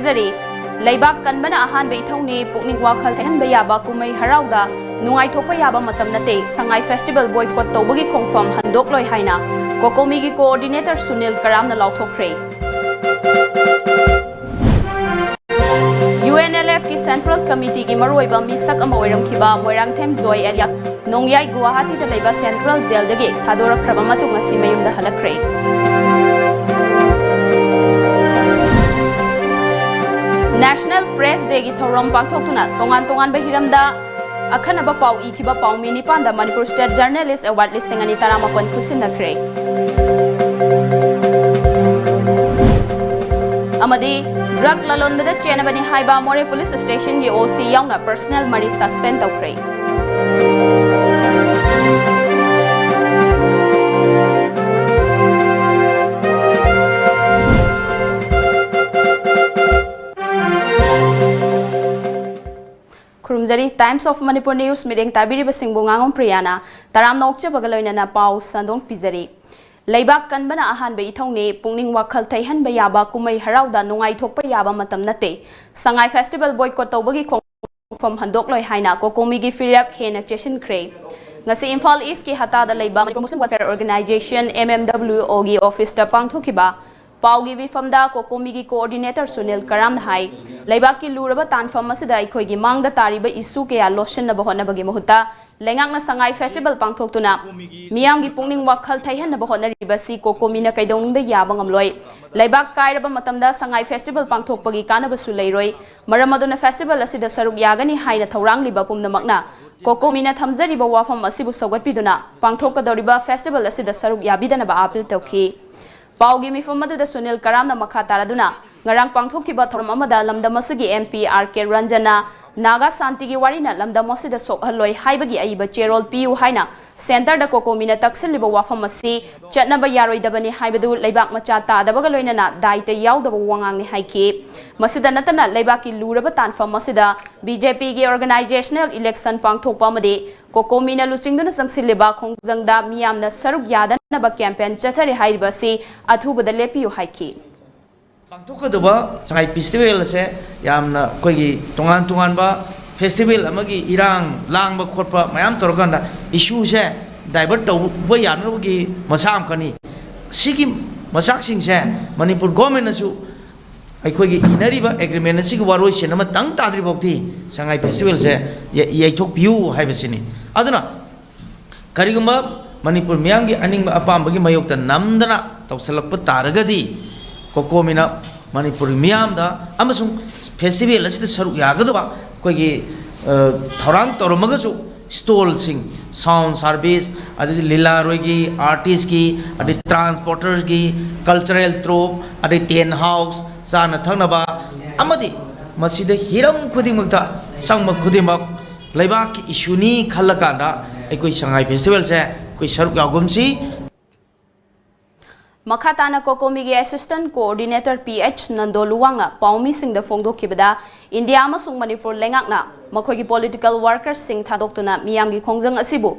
ꯄꯤꯖꯔꯤ ꯂꯩꯕꯥꯛ ꯀꯟꯕꯅ ꯑꯍꯥꯟꯕ ꯏꯊꯧꯅꯤ ꯄꯨꯛꯅꯤꯡ ꯋꯥꯈꯜ ꯊꯩꯍꯟꯕ ꯌꯥꯕ ꯀꯨꯝꯍꯩ ꯍꯔꯥꯎꯗ ꯅꯨꯡꯉꯥꯏꯊꯣꯛꯄ ꯌꯥꯕ ꯃꯇꯝ ꯅꯠꯇꯦ ꯁꯉꯥꯏ ꯐꯦꯁꯇꯤꯚꯦꯜ ꯕꯣꯏꯀꯣꯠ ꯇꯧꯕꯒꯤ ꯈꯣꯡꯐꯝ ꯍꯟꯗꯣꯛꯂꯣꯏ ꯍꯥꯏꯅ ꯀꯣꯀꯣꯃꯤꯒꯤ ꯀꯣꯑꯣꯔꯗꯤꯅꯦꯇꯔ ꯁꯨꯅꯤꯜ ꯀꯔꯥꯝꯅ ꯂꯥꯎꯊꯣꯛꯈ꯭ꯔꯦ UNLF की सेंट्रल कमिटी की मरुइबा मिसक अमा ओइरमखिबा मोइरांगथेम जोय एलियास नोंगयाई गुवाहाटी दा लेबा सेंट्रल जेल दगे थादोरखरबा मतुंग असि मयुमदा हलखरे नेशनल प्रेस डे की थौरम पांथोक्तुना तोंगान तोंगान बहिरमदा अखनबा पाउ इखिबा पाउ मिनिपांदा Manipur state journalist award listing अनि तरामापन खुसिनखरे अमदी ड्रग ललोनबदा चेनबनी हाइबा मोरे पुलिस स्टेशन की ओसी याउना पर्सनल मरी सस्पेंड तौखरे खुरुमजरी टाइम्स ऑफ मणिपुर न्यूज मिडिंग ताबिरिबा सिंगबु ngangon प्रियाना तराम नोकचबगा लोइनना पाउ संदोंग पिजरी लेबाक कनबना अहानबे इथौने पुंगनिंग वाखल थैहनबा याबा कुमै हराउदा नुंगाइथोकपा याबा मतम नते संगाई फेस्टिवल बॉयकॉट तौबगी खोंफम हंदोकलोय हाइना कोकोमीगी फिरप हेना चेसिनख्रे ngasi Imphal East ki hatada leiba Muslim Welfare Organization MMWO gi office ta pangthokiba paugi bifamda kokomigi coordinator Sunil Karam hai leiba ki luraba tanfam asida ikhoi gi mangda tariba issue ke ya lotion na bahona bagi muhutta lengak na sangai festival pangthoktuna miyam gi pungning wakhal thaihan na bahona ribasi kokomina kaidong da yaba ngamloi leiba kairaba matamda sangai festival pangthokpagi kanaba su leiroi maramaduna festival asida saruk yagani haina thorang liba pumna makna कोकोमीना थमजरिबा वाफम असिबु सौगतपिदुना पांथोकदौरिबा festival असिदा सरुक याबिदनबा appeal तौखि पाउगी मिफम अदुदा Sunil करामना मखा तारादुना ngarang पांथोकिबा थोरम अमदा लमदम असगी MP RK रंजना नागा शांति की वारीना लमदम असिदा सोकहलोय हाइबगी अइबा चेरोल पियु हाइना सेंटर दा कोकोमीना तक्सिलिबा वाफम असि चटनबा यारोइदबनी हाइबदु लेबाक मचा तादबगा लोइनना दाइते याउदबा वांगांगनि हाइखि मसिदा नतना लेबाकी लुरबा तानफम मसिदा BJP की ऑर्गेनाइजेशनल इलेक्शन पांथोकपा अमदि कोकोमीना लुचिंगदुना संगसिलिबा खोंजंगदा मियामना सरुक यादनबा कैंपेन चथरे हाइबसी अथुबदा लेपियु हाइखि पांथोकदबा संगाई फेस्टिवल से यामना कोई तोंगान तोंगान बा फेस्टिवल अमगी इरांग लांगबा खोटपा मयाम तोरगंदा इशू से डाइवर्ट तौबा यानबगी मसाम कनी सिगी मसाकसिंग से मणिपुर गवर्नमेंट नसु अखोगी इनरीबा एग्रीमेंट सिग वारोय सेनम तंग ताद्रि बोक्ति संगाई फेस्टिवल से यैथोक पियु हाइबसिनी अदुना करिगुमा मणिपुर मियांगी अनिंग अपामबगी मयोक्ता नमदना तौसलप तारगदी कोकोमीना मणिपुर मियामदा अमसुंग फेस्टिवल असिदा सरुक यागदबा कोगी थौरांग तौरमगसु स्टॉल सिंग साउंड सर्विस अदि लीला रोगी आर्टिस्ट की अदि ट्रांसपोर्टर्स की कल्चरल ट्रोप अदि टेन हाउस चाना थंगनबा अमदि मसिदा हिरम खुदिमक्ता संगम खुदिमक लेबाक की इशूनी खल्लकांदा अखोई संगाई फेस्टिवल से कोई सरुक यागुमसी मखाताना कोकोमीगी असिस्टेंट कोऑर्डिनेटर PH नंदोलुवांगना पाउमी सिंह द फोंगदोखिबदा इंडिया अमसुंग मणिपुर लेंगाकना मखोगी पॉलिटिकल वर्कर्स सिंह थादोक्तुना मियामगी खोंजंग असिबु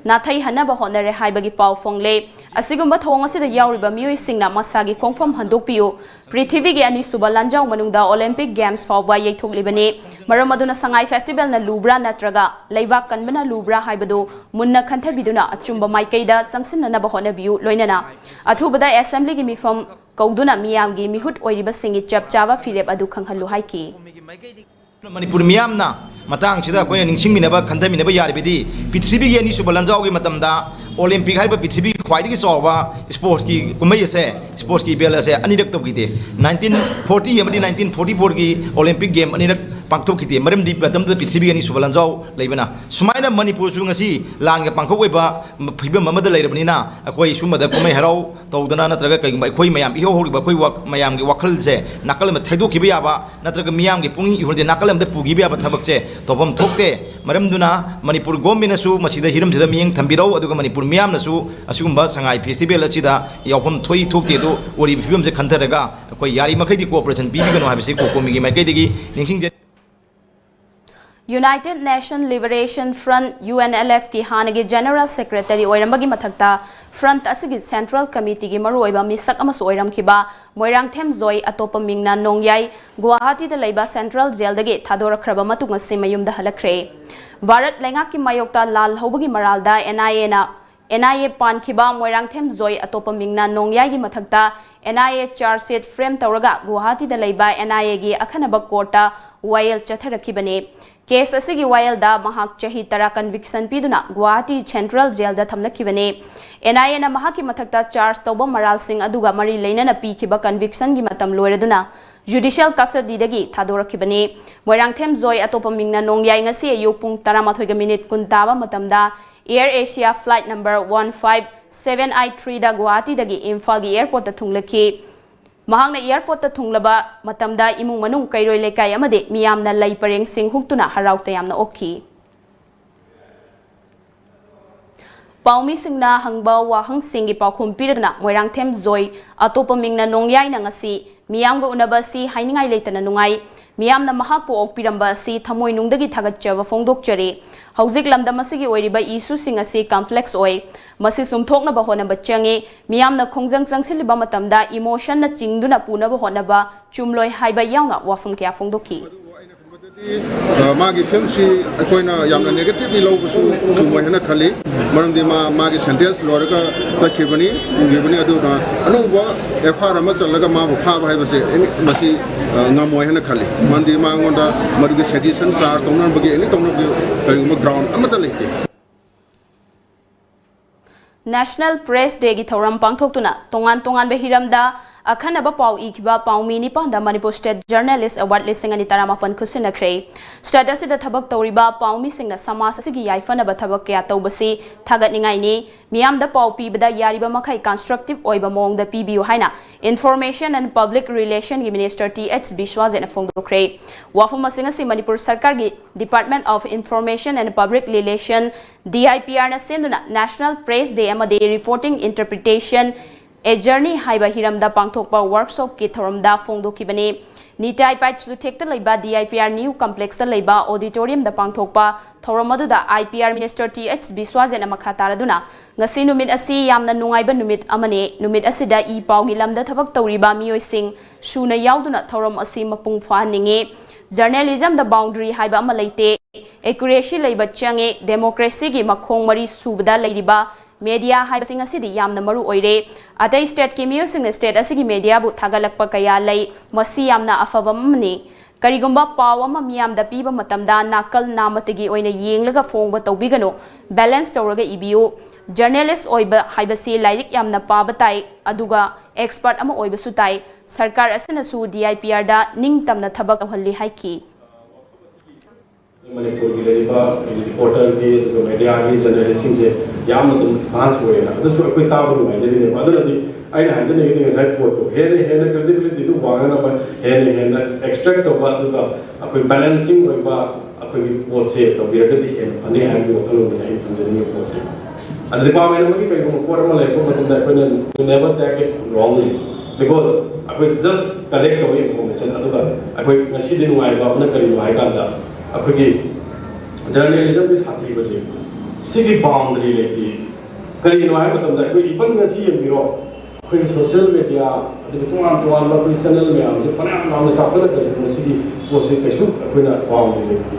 नाथै हनबा होनरे हाइबगी पाउ फोंगले असिगुम्बा थोंग असिदा याउरिबा मियोइ सिंगना मसागी खोंफम हंदोकपियु पृथ्वीगी अनिसुबा लांजाउ मनुंगदा ओलंपिक गेम्स फाउबा यैथोकलिबने मरम अदुना संगाई फेस्टिवल ना लुब्रा नत्रगा लेबा कनबना लुब्रा हाइबदो मुन्ना खंथबिदुना अचुंबा माइकैदा संगसिननबा होनबियु लोइनना अथुबदा असेंबली की मिफम कौदुना मियामगी मिहुत ओइरिबा सिंगी चपचाबा फिरेब अदु खंगहलु हाइकी मणिपुर मियामना मतंग सिदा कोई निंगसिंगमिनबा खंथमिनबा यारिबिदी पृथ्वी की अनिसुबा लांजाउगी मतमदा ओलंपिक हाइबा पृथ्वी ख्वाइदगी चौबा स्पोर्ट्स की कुमई से स्पोर्ट्स की बेल से अनिरक तौकीदे 1940 अमदी 1944 की ओलंपिक गेम अनिरक पांथोकीदे मरमदी बदम पृथ्वी अनी सुबा लांजाउ लेबना सुमाइना मणिपुर सु ngasi लानगा पांथोकबा फिबम अमदा लेरबनिना अखोई सुमदा कुमई हराउ तौदना नत्रगा कइगम अखोई मयाम इहो होरिबा अखोई मयाम की वखल से नकल में थैदोखिबा याबा नत्रगा मियाम की पुंगी इहोदे नकल में पुगिबा याबा थबक से तोबम थोकते मरमदुना मणिपुर गवर्नमेंट सु मसिदा हिरम सिदा मियंग थंबिरौ अदुगा मणिपुर मियाम नसु असुगुम्बा संगाई फेस्टिवल असिदा यावफम थोई थोकते दो ओरी फिबम से खंथरगा अखोई यारी मखैदी cooperation पीबिगनो हाबिसे कोकोमीगी माइकैदिगी निंगसिंग United Nation Liberation Front UNLF ki hanagi General Secretary oirambagi mathakta Front asigi Central Committee gi maruoiba misak amasu oiramkiba Moirangthem Joy atopa mingna Nongyai Guwahati da leiba Central Jail dagi thadorakraba matunga simayumda halakre Bharat lengak ki mayokta lal hobagi maralda NIA pankiba Moirangthem Joy atopa mingna Nongyai gi mathakta NIA charge sheet frame tawraga Guwahati da leiba NIA gi akhanaba courta wail chatharakibane Case asigi wail da mahak chahi tara conviction piduna Guwahati Central Jail da thamlakibane NIA na mahaki mathakta charge tawba maral sing aduga mari leina na pikiba conviction gi matam loiraduna judicial custody dagi thadorakibane Moirangthem Joy atopa mingna Nongyai ngasi ayuk pung 13 minute kun taba matamda Air Asia flight number 15783 da Guwahati dagi Imphal gi airport da thunglaki Mahangna airport ta thunglaba matamda imung manung kairoi lekai amade miyamna lai pareng sing huktuna harauta yamna okhi Paumi singna hangba wahang singi paukhum piradna Moirangthem Joy atopa mingna Nongyai na ngasi miyamga unaba si hainingai leitana nungai miyamna mahakpu okpiramba si thamoi nungdagi thagatchaba fongdokchari Haujik lamdam asigi oiriba issue sing asi complex oi masi sumthokna ba honaba changi miyamna khongjang changsiliba matamda emotion na chingduna punaba honaba chumloi haiba yauna wafum kya fongdoki magi film si akoina yamna negative lo busu sumoi hana khali maramdi magi sentence loraka takhibani ungibani adu na anuba FR ma chalaga ma pha ba haibase masi ngamoi hana khali mandi ma ngonda madugi sedition charge tongna bagi ani tongna bagi ground amata lete National Press Day gi thoram pangthokuna tongan be hiramda akhanaba pau ikiba paumi ni panda Manipur State Journalist Award lisingani taramapan khusinakre status da thabak toriba paumi singna samas asigi yaifana ba thabak kya tawbasi thagatningai ni miyamda pau pibada yariba makhai constructive oiba mongda pibiu haina Information and Public Relation gi Minister TH Biswajen fongdokre wafuma singasi Manipur Sarkar gi Department of Information and Public Relation DIPR na senduna National Press Day amade reporting interpretation A journey haiba hiramda pangthokpa workshop ki thoramda fongdokibane nitai pai chu thekta leiba DIPR new complex ta leiba auditorium da pangthokpa thoramadu da IPR Minister TH Biswajen amakha taraduna ngasi numit asi yamna nungaiba numit amane numit asida I pawgi lamda thabak tawriba miyoi sing suna yauduna thoram asi mapung faninge journalism the boundary haiba amalaite accuracy leiba change democracy gi makhong mari subda leiriba media haibasing asidi yamna maru oire atai state ki musing state asigi media bu thagalakpa kaya lei masi yamna afabamni karigumba pawama miyam da piba matamda nakal namatigi oina yenglaga fongba tawbigano balance tawraga ibiu journalist oiba haibasi lairik yamna pabatai aduga expert ama oiba sutai sarkar asina su DIPR da ningtamna thabak halli haiki Manipur की लेरिबा reporter की media की journalist से याम तुम बांस हुए ना तो सो कोई ताबु नहीं जरी ने अदर दी आई ना जने की साइड पोर्ट को है ना क्रेडिबिलिटी तो वांगा ना है एक्सट्रैक्ट तो बात तो कोई बैलेंसिंग कोई बा कोई पोर्ट से तो बियर दी है अने है जो तो लोग नहीं जरी पोर्ट अदर पा मैंने मगी कई को पोर्ट में लेको मतलब दैट कोई never take it wrongly because कोई जस्ट कलेक्ट हो इंफॉर्मेशन अदर कोई नसी दिन वाई बा अपना करी वाई कांदा अखोगी जर्नलिज्म की साथी बचे सिगी बाउंड्री लेती करी नो है मतलब दैट कोई इवन ngasi yembiro कोई सोशल मीडिया अदि तुआन ला कोई चैनल में आम जे पना नाम साफल कर सिगी पोसे कशु कोई ना बाउंड्री लेती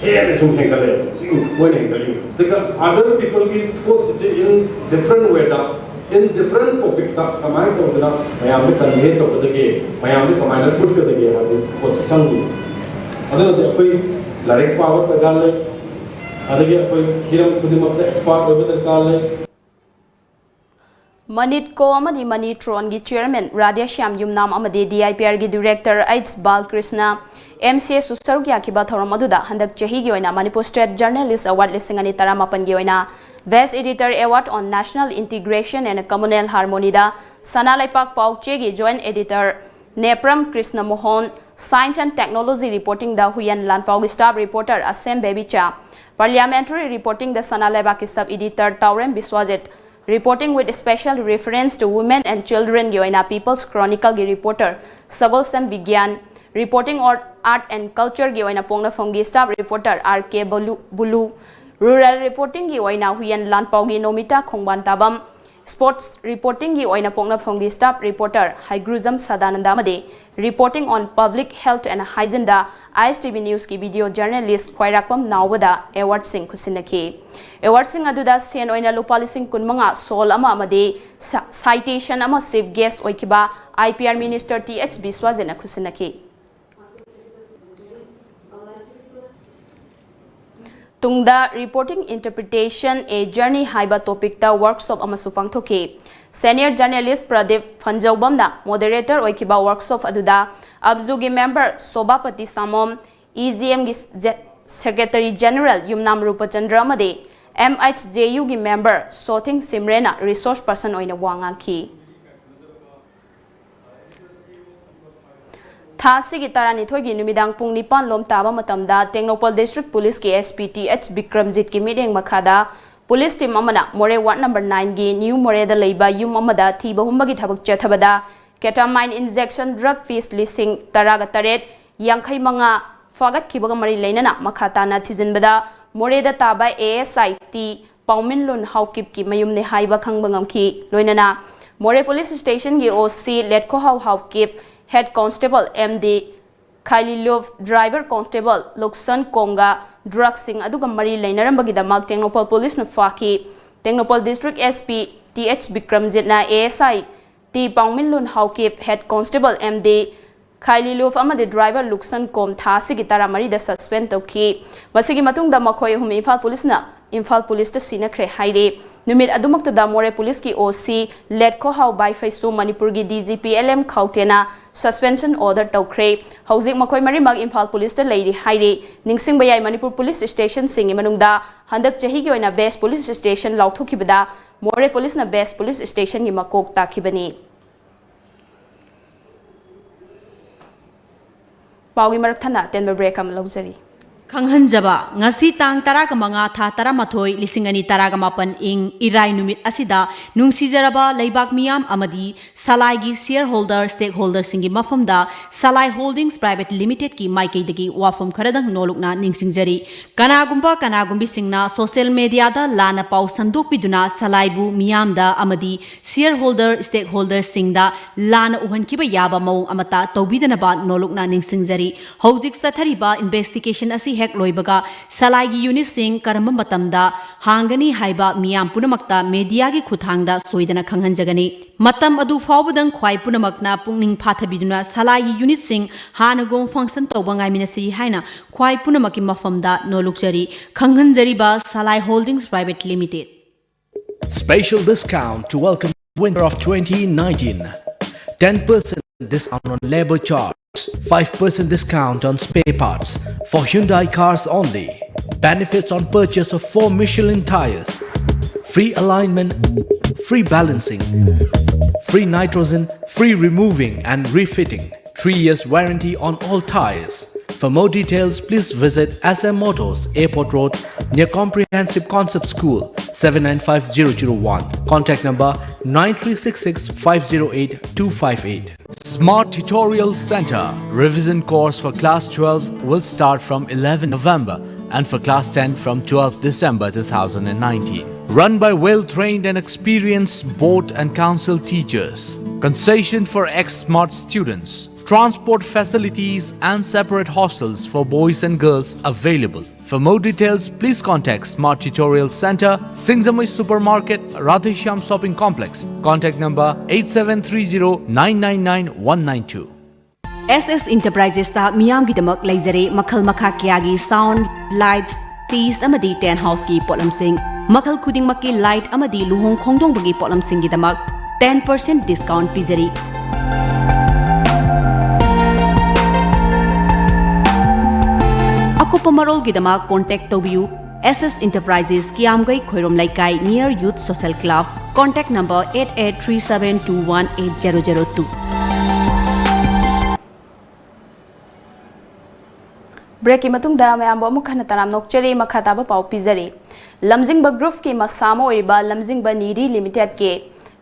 हे ने सुन के करे सिगी कोई नहीं करी देखा अदर पीपल की thoughts J in different way दा इन डिफरेंट टॉपिक्स दा कमांड तो दना मयाम ने कन्वे तो बदगे मयाम ने कमांडर पुट कर दगे हां पोसे संग अदर कोई लाइक पावर तगाल ले अदगे कोई हिरम खुदिमत एक्सपर्ट होबे तगाल ले Manitko amadi Manitron gi chairman Radya Shyam Yumnam amadi DIPR gi director H Balkrishna MCA Susarugya ki bathoram aduda handak chahi gi oina Manipur State Journalist Award lisingani taramapan gi oina Best Editor Award on National Integration and Communal Harmony da Sanalaipak Pauche gi joint editor Nepram Krishna Mohan Science and Technology Reporting the Huyan Lanfau staff reporter Asem Bebicha Parliamentary Reporting the Sanalaipak staff editor Taurem Biswajit Reporting with special reference to women and children Gyoina People's Chronicle gi reporter Sagol Sam Bigyan reporting और art and culture की ओइना पोंगनाफम की staff reporter RK Bulu rural reporting की ओइना हुयन लानपाव की Nomita Khongbantabam sports reporting की ओइना पोंगनाफम की स्टाफ रिपोर्टर हाइग्रुजम सदानंदा मदे reporting on public health and hygiene दा ISTV न्यूज़ की वीडियो जर्नलिस्ट ख्वाइराकपम नावदा अवार्ड सिंह खुसिनकी अवार्ड सिंह अदुदा सेन ओइना लुपा लिसिंग कुनमंगा सोल अमा अमदे साइटेशन अमा chief guest ओइकिबा IPR minister TH बिस्वाजेना खुसिनकी तुंगदा रिपोर्टिंग इंटरप्रिटेशन ए जर्नी हाइबा टॉपिक ता वर्कशॉप अमसु पांगथोके सीनियर जर्नलिस्ट प्रदीप फंजौबमना मॉडरेटर ओइकिबा वर्कशॉप अदुदा अब्जुगी मेंबर सोबापति सामोम EGM की सेक्रेटरी जनरल युमनाम रूपचंद्र अमदे MHJU की मेंबर सोथिंग सिमरेना रिसोर्स पर्सन ओइना वांगाखी थासी की तारानिथोई की नुमिदांग पुंग निपान लोम ताबा मतमदा टेक्नोपॉल डिस्ट्रिक्ट पुलिस के SP TH विक्रमजीत की मीटिंग मखादा पुलिस टीम अमना मोरे वार्ड नंबर 9 की न्यू मोरेदा लेबा युम अमदा थीबा हुंबगी थबक चथबदा केटामाइन इंजेक्शन ड्रग पीस लिसिंग तरागा तरेट यांखै मंगा फागत खिबगा मरी लेनना मखाताना थिजिनबदा मोरेदा ताबा ASI T पाउमिनलुन हाउकिप की मयुमने हाइबा खंगबंगमखी लोइनना मोरे पुलिस स्टेशन की OC Letko Haokip head constable MD Khaililov driver constable Luksan कोंगा ड्रग सिंग अदुगा मरी लेनरंबगिदमक टेक्नोपॉल पुलिस न फाकी Tengnoupal district SP TH Vikramjit ना ASI T Paominlun Haokip head constable MD Khaililov अमदे ड्राइवर लुक्सन कोम थासी की तारा मरी द सस्पेंड तौकी मसिगी मतुंग द मखोय हुम इम्फाल पुलिस द सिनखरे हाइरे नुमित अदुमक द मोरे पुलिस की OC लेटको हाउ बाय फेसु मणिपुर की DGP LM खाउतेना सस्पेंशन ऑर्डर तौखरे हौजिक मखोय मरी मग इम्फाल पुलिस द लेरी हाइरे निंगसिंग बयाई मणिपुर पुलिस स्टेशन सिंग मनुंगदा हंदक चही की ओइना बेस्ट पुलिस स्टेशन लाउथोखिबदा मोरे पुलिस न बेस्ट पुलिस स्टेशन की मकोक ताखिबनी पाउगी मरक थना तेन ब्रेक हम लौजरी खंगहनजबा ngasi tang 15 tha 18 2018 ing irai numit asida nungsijaraba leibak miyam amadi salai gi shareholder stakeholder singi mafamda salai holdings private limited ki maikei dagi wafam kharadang nolukna ningsingjari kanagumbi singna social media da lana pau sandok piduna salai bu miyam da amadi shareholder stakeholder singda lana uhan kiba yaba mau amata tobidana ba nolukna ningsingjari hojik sathariba investigation asi hek loibaga salai gi unit sing karamba matamda hangani haiba miyam punamakta media gi khuthangda soidana khanghanjagani matam adu fawbudang khwai punamakna pungning phathabiduna salai gi unit sing hanagom function tawbangai minasi haina khwai punamaki mafamda nolukjari khanghanjari ba salai holdings private limited special discount to welcome winter of 2019 10% discount on labor charge 5% discount on spare parts for Hyundai cars only. Benefits on purchase of 4 Michelin tires. Free alignment, free balancing, free nitrogen, free removing and refitting. 3 years warranty on all tires. For more details, please visit SM Motors, Airport Road, near Comprehensive Concept School, 795001. Contact number 9366508258. Smart Tutorial Center. Revision course for Class 12 will start from 11 November and for Class 10 from 12 December 2019. Run by well-trained and experienced board and council teachers. Concession for ex-smart students. Transport facilities and separate hostels for boys and girls available. For more details, please contact Smart Tutorial Center, Singzamoy Supermarket, Radheshyam Shopping Complex. Contact number 8730-999-192. SS Enterprises ta miyam gi damak leizare makhal makha kya gi sound lights teas amadi tent house ki potlam sing makhal khuding makki light amadi luhong khongdong bagi potlam sing gi damak 10% discount pijari. Akupa marol gi damak contact tobiu SS Enterprises Kiamgai Khoirom Laikai near Youth Social Club. Contact number 8837218002. Break की मतुंगदा मयाम अमुक खन तराम नोकचरी मखाताबा पाउ पिजरी लमजिंगबा group की मसामो ओरिबा लमजिंगबा NEERI limited के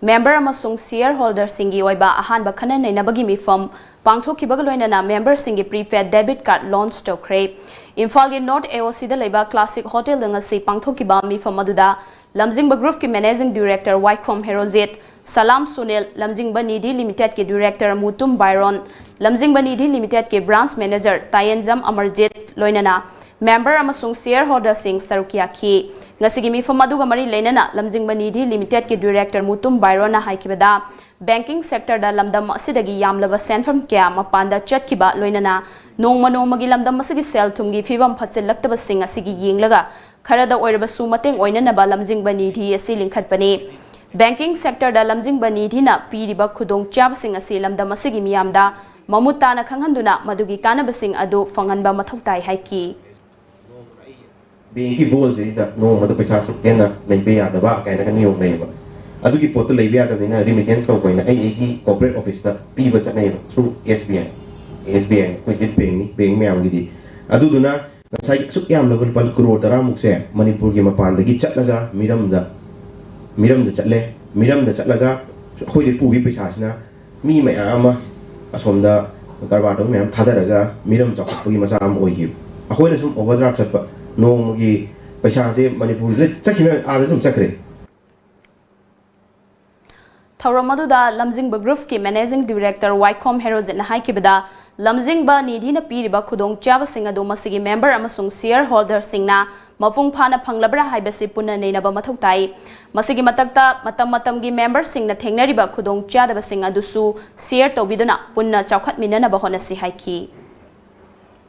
member amasung shareholder singi oiba ahanba khana nainabagi mifam pangthokhibaga loinana member singi prepaid debit card launch tokre Imphal gi North AOC da leba classic hotel ngasi pangthokhiba mifam aduda lamjingba group ki managing director Waikom Herozet Salam Sunil lamjingba nidhi limited ki director Mutum Byron lamjingba nidhi limited ki branch manager Tayenjam Amarjit loinana member amasung shareholder sing sarukia ki ngasigi mifam aduga mari leinana lamjingba nidhi limited ki director Mutum Byron na haikibada banking sector da lamdam asidagi yamlaba senfam kya mapanda chatkiba loinana nongma nongmagi lamdam asigi sel thumgi fibam phachillaktaba sing asigi yenglaga kharada oiraba su mateng oinana ba lamjingba nidhi asi linkhatpani banking sector da lamjingba nidhi na piriba khudong chab sing asi lamdam asigi miyamda mamutana khanghanduna madugi kanaba sing adu fanganba mathau tai haiki Being evolved is that no other person can like be at the back and a new neighbor. I took it for the labia than a remittance of when a corporate officer, people at neighbor through SBN, which did paying me out with it. I do not say Sukam level Palkuro, the Ramukse, Manipur Gimapan, the Gitchalaga, Miram the Chatle, Miram the Chatlaga, who did Pugi Pishasna, me, my ama, as from the Garbato, Mam Tadaraga, Miram Pugimasam or you. A whole some overdraft. No, magi paisa se Manipur le chakina adasum chakre. Thauramadu da Lamjingba Group ki managing director Waikom Herozet na haikibada Lamjingba nidhi na piriba khudong chaba singa do masigi member amasung shareholder singna mapung phana phanglabra haibasi punna neinaba mathau tai masigi matakta matam gi member singna thengnariba khudong chadaba singa dusu share tobiduna punna chawkhat minana ba honasi haiki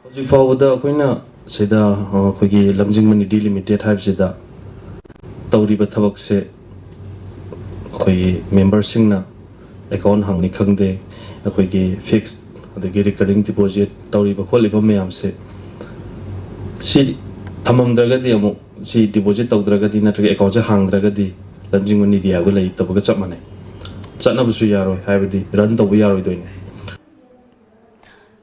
Hoji fawda koina Seda Kogi Lamjingba Nidhi Limited Hive Seda Tauriba Thabak se Kogi member singna account hangni khangde Kogi fixed the recurring deposit Tauriba Kholiba Mayam se Si Tamam Dragadi amu si deposit Taudragadi Natri account hang dragadi Lamjingba Nidhi Agulay Tabaga Chapmane Chatnabusu Yaro Havidi Run the Yaro doing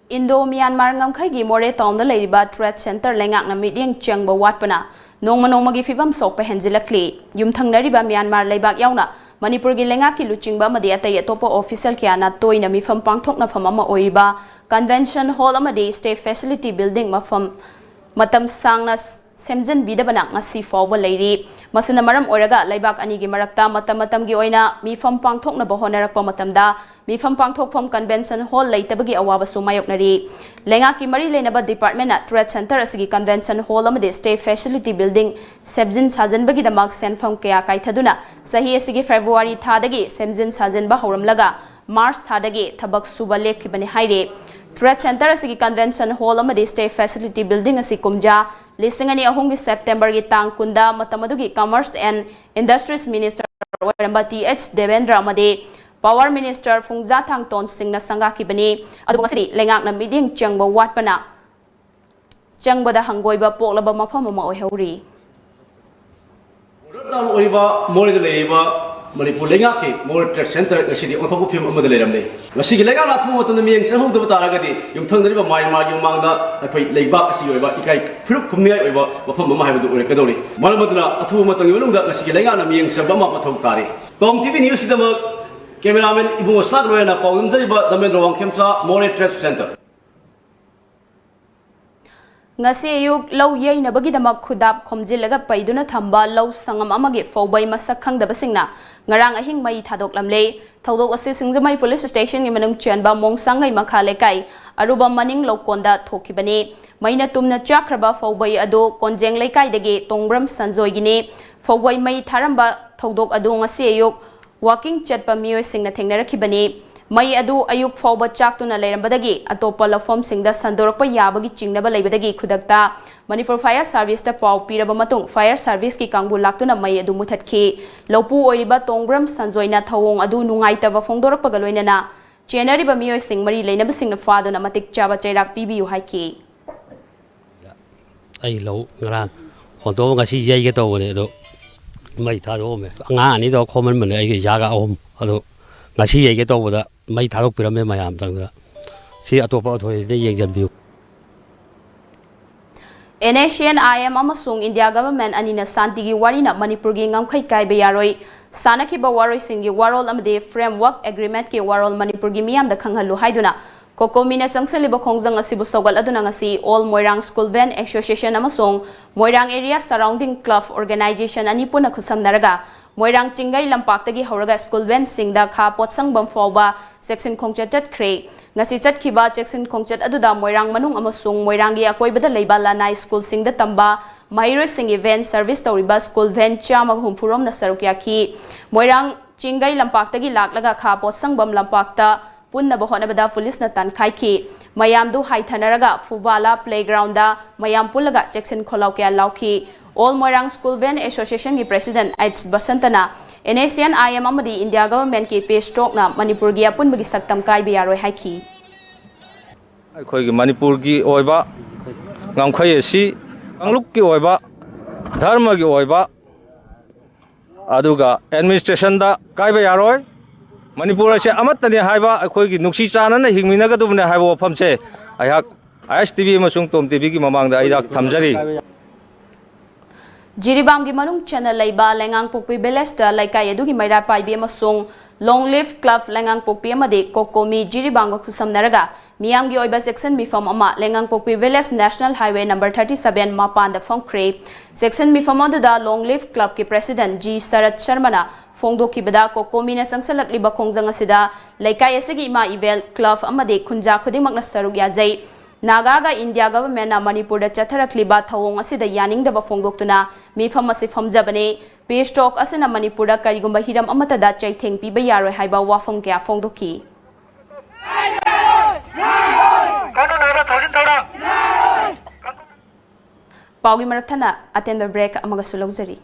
Indo-Myanmar ngamkhai more town the Ladybird Trade Center lengak na meeting changba watpana nongma nongmagi fibam sokpa henjilakli yumthangnariba Myanmar leibak yauna Manipur gi lengak ki luchingba madi atai atopa official kyana toina mifam pangthokna famama oiriba convention hall amadi state facility building mafam matam sangna semjan bidabana ngasi fawba leiri masina maram oraga leibak ani gi marakta matam gi oina mifam pangthokna bohonarakpa matamda mifam pangthokfam convention hall leitabagi awaba sumayoknari lenga ki mari leinaba department na trade center asigi convention hall amade state facility building sebjin sajanbagi damak senfam kya kaithaduna sahi asigi February thadagi semjin sajanba horamlaga March thadagi thabak suba lepkibani haire Trade Center asigi convention hall amadi state facility building asi kumja lisingani ahungi September gi tang kunda matamadugi commerce and industries minister waramba TH Devendra amade power minister Fungja Thangton singna sanga kibani adu ngasidi lengak na meeting changba watpana changbada hangoiba poklaba mafam ma oihori Rodam oriba morida leiba Manipur lengaki more trade center ngasidi onthok phim amada leiramne ngasigi lenga la thu motna mieng sahum da taragadi yumthangdariba Myanmar yumangda akhoi leibak asi oiba ikai phrup khumniai oiba mafam ma haibadu ore kadori malamaduna athu matang yulungda ngasigi lenga na mieng sabama mathau tari TOMTV news kidama cameraman Ibu Sak Royana Paulum Jaiba Damendra Wangkhemsa More Trade Center ngasi ayuk lau yei na bagi damak khudap khomjilaga paiduna thamba lau sangam amage fawbai masak khangdaba singna ngarang ahing mai thadok lamle thodok ase singjamai police station gi manung chenba mongsangai makhale kai aruba maning lokonda thokibani maina tumna chakraba fawbai ado konjeng leikai dage tongbram sanjoi gine fawbai mai tharamba thodok ado ngasi ayuk walking chatpa mioi singna thengnarakibani mai adu ayuk fawba chaktuna leirambadagi atopa lafom singda sandorakpa yabagi chingnaba leibadagi khudakta Manipur Fire Service ta pau piraba matung Fire Service ki kangbu laktuna mai adu muthatki lopu oiriba tongbram sanjoina thawong adu nungaitaba phongdorakpa galoinana chenariba mioi sing mari leinaba singna faduna matik chaba chairak pibiu haiki ai lo ngarang hondo ngasi yai ge tawne do mai tharo me nga ani do khoman man ai ge yaga om ado ngasi yai ge tawda mai tharok pirame mayam tangda si atopa thoi de yeng janbiu NACNIM amasung India government anina santigi warina Manipurgi ngamkhai kaiba yaroi sanakhiba waroisingi warol amade framework agreement ki warol Manipurgi miyamda khanghalu haiduna kokomina sangsaliba khongjang asibu sogal aduna ngasi all Moirang School Band Association amasung Moirang area surrounding club organization ani puna khusamnaraga Moirang Chingai Lampaktagi Horaga School Band Singda Kha Potsang Bamfawba section khongchat chatkhre ngasi chatkhiba section khongchat aduda Moirang manung amasung Moirangi akoibada leiba lanai school singda tamba mahiroi sing event service tawriba school van chama humpurom na sarukya ki Moirang Chingai Lampaktagi laklaga Kha Potsang Bam Lampakta punna bahonabada police na tankhai ki mayam du haithanaraga Fuwala playground da mayam pulaga section kholau kya lauki All Moirang School Band Association ki President H. Basantana NACNIM amadi India government ki face stroke na Manipur gi apun bagi saktam kai bi yaroi haiki khoi gi Manipur gi oiba ngamkhai si angluk ki oiba dharma gi oiba aduga administration da kai ba yaroi Manipur se amatani haiba khoi gi nuksi chana na hingmina ga dubne haibo famse ayak ISTV masung TOMTV gi mamang da aidak thamjari Jiribam gi manung channel laiba lengang pokpi belesta laikai edu gi maira paibi amasung long live club lengang pokpi amade kokomi Jiribam ga khusamnaraga miyam gi oiba section mifam ama lengang pokpi village national highway number 37 mapan da phongkre section mifam da long live club ki president G Sarat Sharmana Fongdo kibada kokomi na sangsalak liba khongjang asida laikai asigi ima evel club amade khunja khudimak na saruk yazai Nagaga India government na Manipur da chatharakliba thawong asida yaning da bafongdoktuna mifam ase famjabane page talk asina Manipur da karigumba hiram amata da chaitheng piba yaroi haiba wafam kya fongdoki Paugi marathana atenba break amaga sulogzari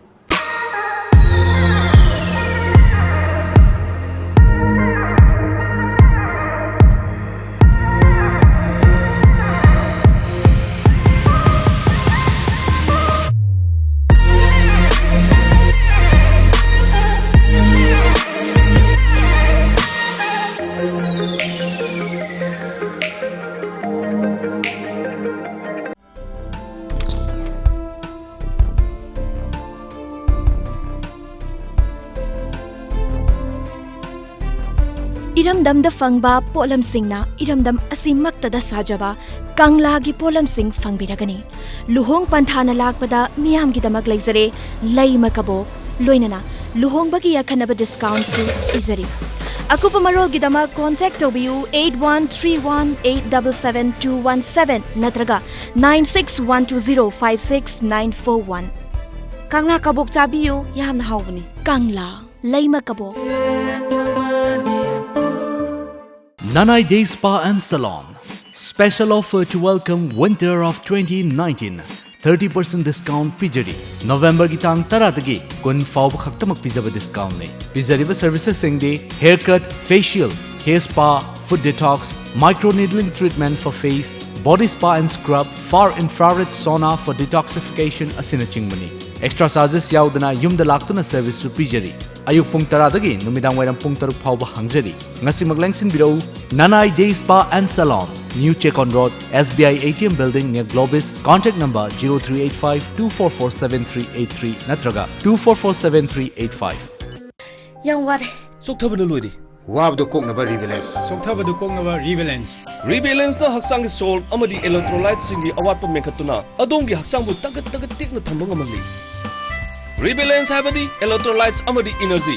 Iramdam da fangba polam singna iramdam asimakta da sajaba kangla gi polam sing fangbiragani luhong panthana lakpada miyam gi damak leizare leima kabo loinana luhong bagi yakhanaba discount su izari akupa marol gi damak contact obiu 8131877217 natraga 9612056941 kangla kabok chabiu yamna hawbani kangla leima kabo Nanai Day Spa and Salon. Special offer to welcome winter of 2019. 30% discount Pijari. November Gitang Taradagi. Kun Faub Khaktamak Pizaba discount ne. Pizariva services singde haircut, facial, hair spa, foot detox, micro needling treatment for face, body spa and scrub, far infrared sauna for detoxification asinaching money. Extra charges yaudana yumda laktuna service su Pijari. Ayuk pung taradagi numidang wairam pung taruk phauba hangjari ngasi maglengsin birau Nanai Day Spa and Salon, New Chekon Road, SBI ATM Building near Globis. Contact number 0385-2447383 natraga 2447385. Yang ware Soktabadu loidi Wabdu koknaba rebalance Soktabadu koknaba rebalance na haksang salt amadi electrolytes singi awatpa mekhatuna adongi haksangbu tagat tikna thambang amali Rebalance habadi electrolytes amadi energy.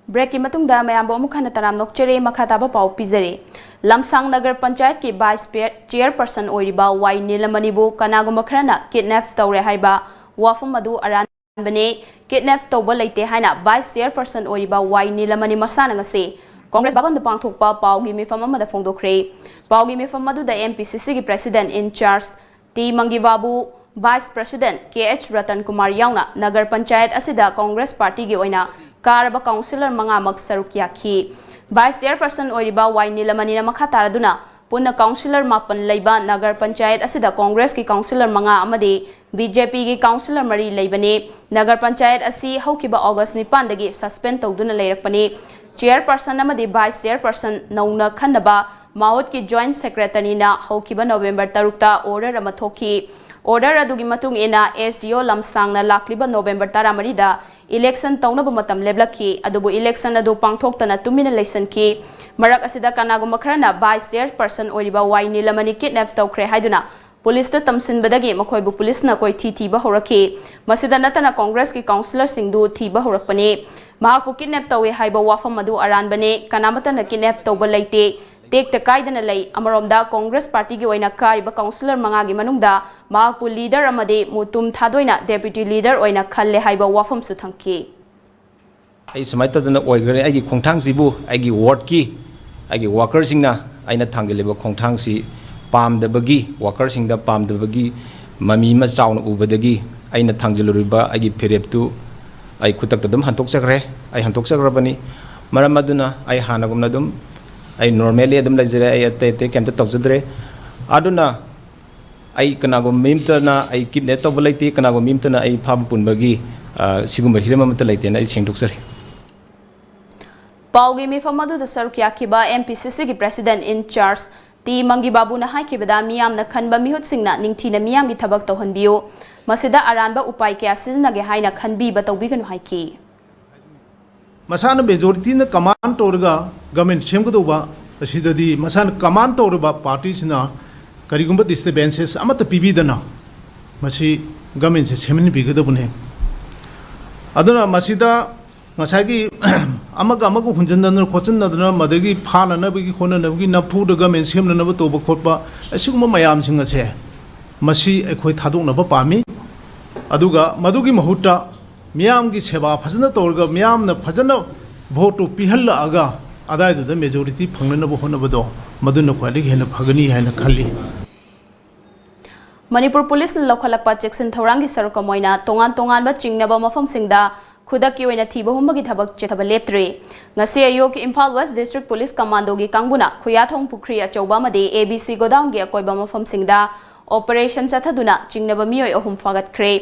Break ki matung da mayambo mukhana taram nokchere makhataba pau pizare. Lamsang Nagar Panchayat ki vice chairperson oiriba Y Nilamanibu kanagumba kharana kidnap tawre haiba wafam madu aran bane kidnap tawba leite haina vice chairperson oiriba Y Nilamani masana ngase Congress bagan da pangthokpa paugi mifam amada fongdokre. Paugi mifam madu da MPCC ki president in charge T Mangibabu Vice President KH Ratan Kumar Yauna Nagar Panchayat asida Congress Party gi oina karaba councillor manga mak sarukya ki Vice Chairperson oiriba Y Nilamani na makataraduna punna councillor mapan leiba Nagar Panchayat asida Congress ki councillor manga amade BJP gi councillor mari leibane Nagar Panchayat asi haukiba August 9 dagi suspend tawduna leirakpani Chairperson amade Vice Chairperson nauna khanaba Maut ki Joint Secretary na haukiba November 3 ta order ama thoki Order adugi matung ina SDO lamsangna lakliba November 13 da election taunaba matam leblaki adubu election adu pangthoktana tumina leisanki marak asida kanaguma kharana vice chairperson oiriba waini lamani kidnap tawkhre haiduna police ta tamsinbadagi makhoibu police na koi thiba horaki masida natana congress ki councillor singdu thiba horakpani mahapu kidnap tawe haiba wafam adu aranbane kanamata na kidnap tawba leite tek ta kaidana lei amaromda congress party gi oina kariba councillor mangagi manungda mahapu leader amade mutum thadoina deputy leader oina khalle haiba wafam su thangki ai samaita dana oigre ai gi khongthang sibu ai gi ward ki ai gi worker singna aina thangeleba khongthang si pamdabagi worker singda pamdabagi mami ma chauna ubadagi aina thangjeluriba ai gi pereptu ai khutak dum hantok sakre ai hantok sakrabani maramaduna ai hanagumna dum ai normally adum lajere ai ate kemta tawjadre aduna ai kanago mimtana ai kidne tawbalaiti kanago mimtana ai phab punbagi sigumba hirama mata laitena ai sengdoksari Paugi mi famadu da sarukya kiba MPCC ki president in charge ti mangi babu na hai kibada miyam na khanba mihut singna ningthi na miyam gi thabak tawhanbiyo masida aranba upai kya sizna ge haina khanbi batawbi ganu haiki masana majority na command torga government semgadoba asidadi masana command torba parties na karigumba disturbances amata pibidana masi government se semin bigadabune aduna masida masagi amaga hunjandana khochandana madagi phana nabagi khona nabagi napu da government semna nab toba khotba asiguma mayam singa se masi ekhoi thadokna ba pami aduga madugi mahutta miyam gi seba phajana torga miyam na phajana vote pihalla aga adai da majority phangnana bo hona bado maduna khwali hena phagani haina khalli Manipur police na lokhalakpa Jackson Thorangi saruka moina tongan tongan ba chingnaba mafam singda khudaki oina thiba humbagi thabak chethaba leptre ngasi ayok Imphal West District Police Commando gi kangbuna khuyathong pukri achauba made ABC Godown gi akoiba mafam singda operation chathaduna chingnaba mioi ahum fagat khre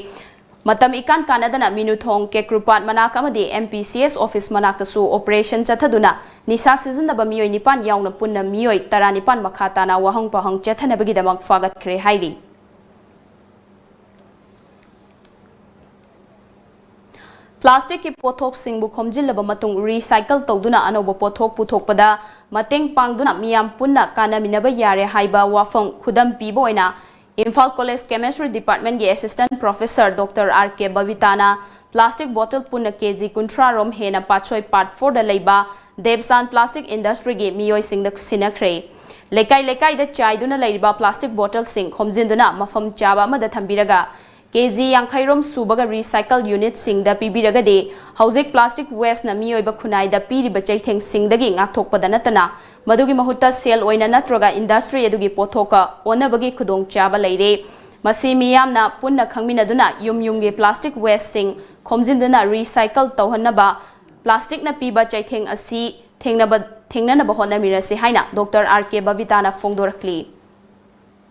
matam ikan kanadana minuthong kekrupat manak amadi MPCS office manakta su operation chathaduna nisa sizinaba mioi nipan yauna punna mioi taranipan makhata na wahang pahang chethanabagi damak fagat khre hairi Plastic ki pothok singbu khomjilaba matung recycle tawduna anoba pothok puthokpada mateng pangduna miyam punna kanaminaba yare haiba wafam khudam pibo oina Imphal College Chemistry Department gi Assistant Professor Dr. R.K. Bavitana plastic bottle punna kg kuntra rom hena pachoi part 4 da leiba Devsan Plastic Industry gi miyoi singda sinakre lekai lekai da chaiduna leiba plastic bottle sing khomjinduna mafam chaba amada thambiraga KG Yankhairom Subaga Recycle Unit Singda Pibiragade, Housing Plastic Waste Nami Bakunai, the Piri Bachating Sing the Ging Atok Padanatana, Madugi Mahuta Sale Oina Natroga Industry Edugi Potoka, Onabagi Kudong Chaba Lady, Masimiam na Punna Kangmina Duna, Yumge Plastic Waste Sing, Komzindana Recycle Tohanaba, Plastic na Piba Chaiting a sea, Tingnana Bahona Mirasi Haina, Dr. R.K. Bavitana Fongdorakli.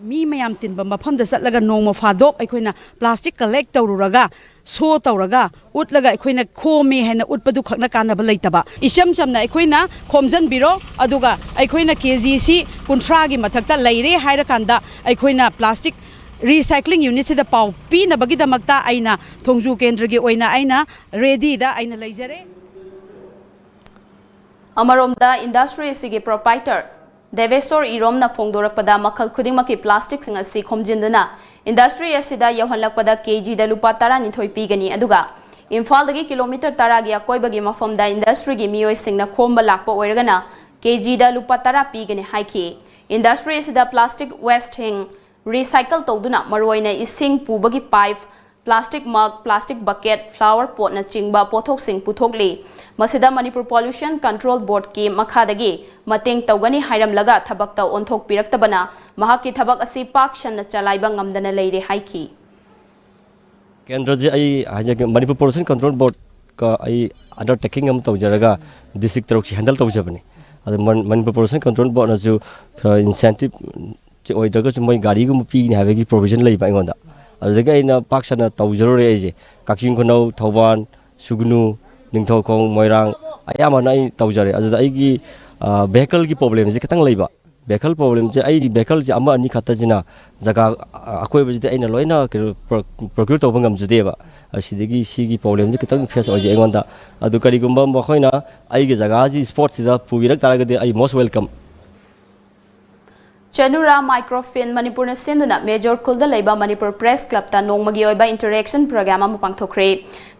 Mi mayam tinba mafam da satlaga nongma fadok aikoina plastic collect tawruraga so tawraga utlaga aikoina khome hena utpadu khakna kanaba leitaba isam samna aikoina khomjan biro aduga aikoina kg si kunthra gi mathakta leire haira kanda aikoina plastic recycling unit sida pau pi na bagi damakta aina thongju kendra gi oina aina ready da aina leijare Amaromda industry sigi proprietor Devesor Iromna Fongdorakpada Makal Kudimaki Plastic Sing asi Khomjindana Industry Asida Yohanlakpada KG da Lupa Tara Nithoi Pigani Aduga Imphal dagi kilometer taragi akoibagi mafamda industry gi miyoi singna khomba lakpa oiragana KG da Lupa Tara Pigani haiki Industry asida plastic waste hing recycle tawduna maroina ising pubagi pipe plastic mug, plastic bucket, flower pot na chingba pothok sing puthokli masida Manipur Pollution Control Board ki makhadagi mateng tawgani hairam laga thabak taw onthok piraktabana mahaki thabak asi pak shan na chalaiba ngamdana leire haiki Kendra ji ai Manipur Pollution Control Board ka ai undertaking am tawjaraga district tarok handle tawjabani adu Manipur Pollution Control Board na ju incentive chi oidaga chu moi gari gum pi ni habegi provision lei ba ngonda adega ina paksana tawjaro re je kakjing khono thoban sugnu ningthau khong moirang ayama nai tawjare adu ai gi vehicle gi problem je katang leiba vehicle problem je ai vehicle je ama ani khata jina jaga akoi bajite aina loina procure to bangam jude ba asidagi sigi problem je kitang face oje engonda adu kari gumba mokhoina ai ge jaga ji sports da pugirak taragade ai most welcome Chanura Microfin Manipur na sinduna Major Kulda Laiba Manipur Press Club ta nongmagi oiba interaction program amu pangthokre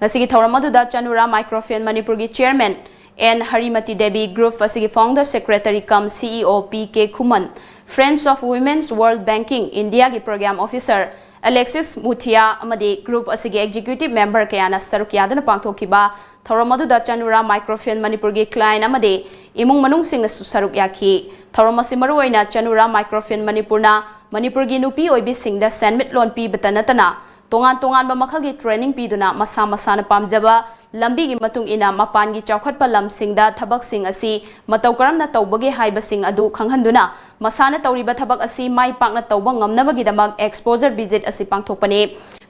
ngasigi thawram aduda Chanura Microfin Manipur gi chairman N Harimati Devi Group asigi founder secretary cum CEO PK Kuman Friends of Women's World Banking India gi program officer Alexis Muthia amadi group asigi executive member kayana saruk yadana pangthokiba thawram aduda Chanura Microfin Manipur gi client amadi imung manung singna saruk yakhi thawram asi maruoina Chanura Microfin Manipurna Manipur gi nupi oibi singda senmit loan pi batanatana tongan ba makhal gi training piduna masa masana pamjaba lambi gi matung ina mapan gi chawkhatpa lam singda thabak sing asi matau karamna tawbage haiba sing adu khanghanduna masana tawriba thabak asi mai pakna tawba ngamnabagi damak exposure visit asi pangthokpani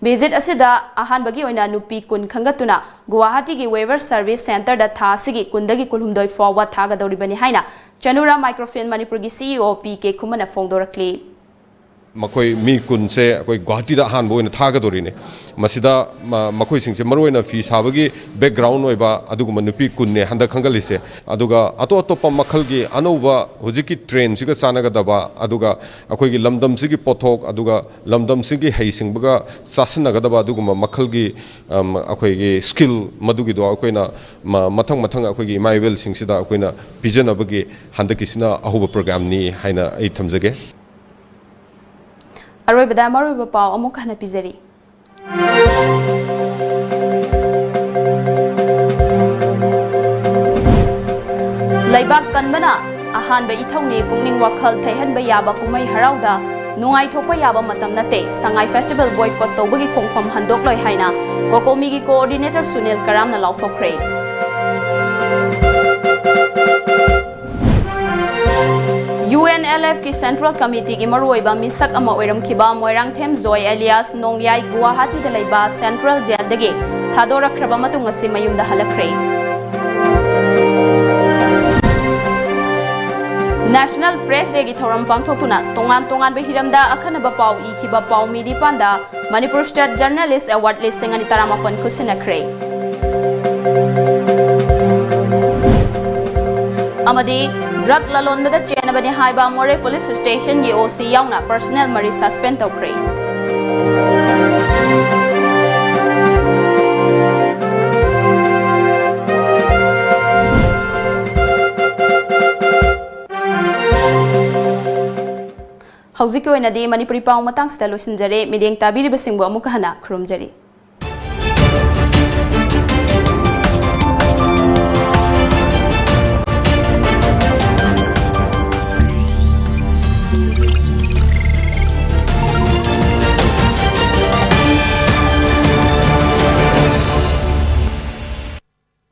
visit asida ahan bagi oina nupi kun khangatuna Guwahati gi waiver service center da tha sigi kundagi kulhumdoi forward thaga dawribani haina Chanura Microfin Manipur gi CEO PK Kumana fongdorakli Makoi mi kun se koi Guwahati da han boina thaga dorine masida makoi singse maroina fi sabagi background oiba aduguma nupi kunne handa khangalise aduga ato pa makhal gi anova hojiki train siga sanaga daba aduga akoi gi lamdam sigi pothok aduga lamdam sigi heisingbaga sasnaga daba aduguma makhal gi akoi gi skill madugi do akoina mathang akoi gi maivel singsida akoina pijanabagi handa kisina ahuba program ni haina ai thamjage Aroi bada maroi bapau amuk hana pizari. Laibak kanbana ahan ba ithongni pungning wakhal thaihan ba yaba kumai harauda nungai thokpa yaba matam nate sangai festival boycott tawbagi khongfam handok loi haina kokomi gi coordinator Sunil Karam na lauthokre. UNLF ki Central Committee ki maruoiba misak ama oiram khiba Moirang Them Joy alias Nongyai Guwahati da laiba Central Jail dagi thadorakraba matung asi mayumda halakre. National Press Day ki thoram pangthokuna tongan be hiramda akhanaba pau ikhiba pau midi panda Manipur State Journalist Award listing ani taramapan khusinakre. Amadi drug lalonbada chenabani haiba More Police Station gi OC yauna personnel mari suspend tawkre. Hauzik ko inadi Manipuri pau matang sita losinjare mideng tabiri basingbo amuka hana khurumjari.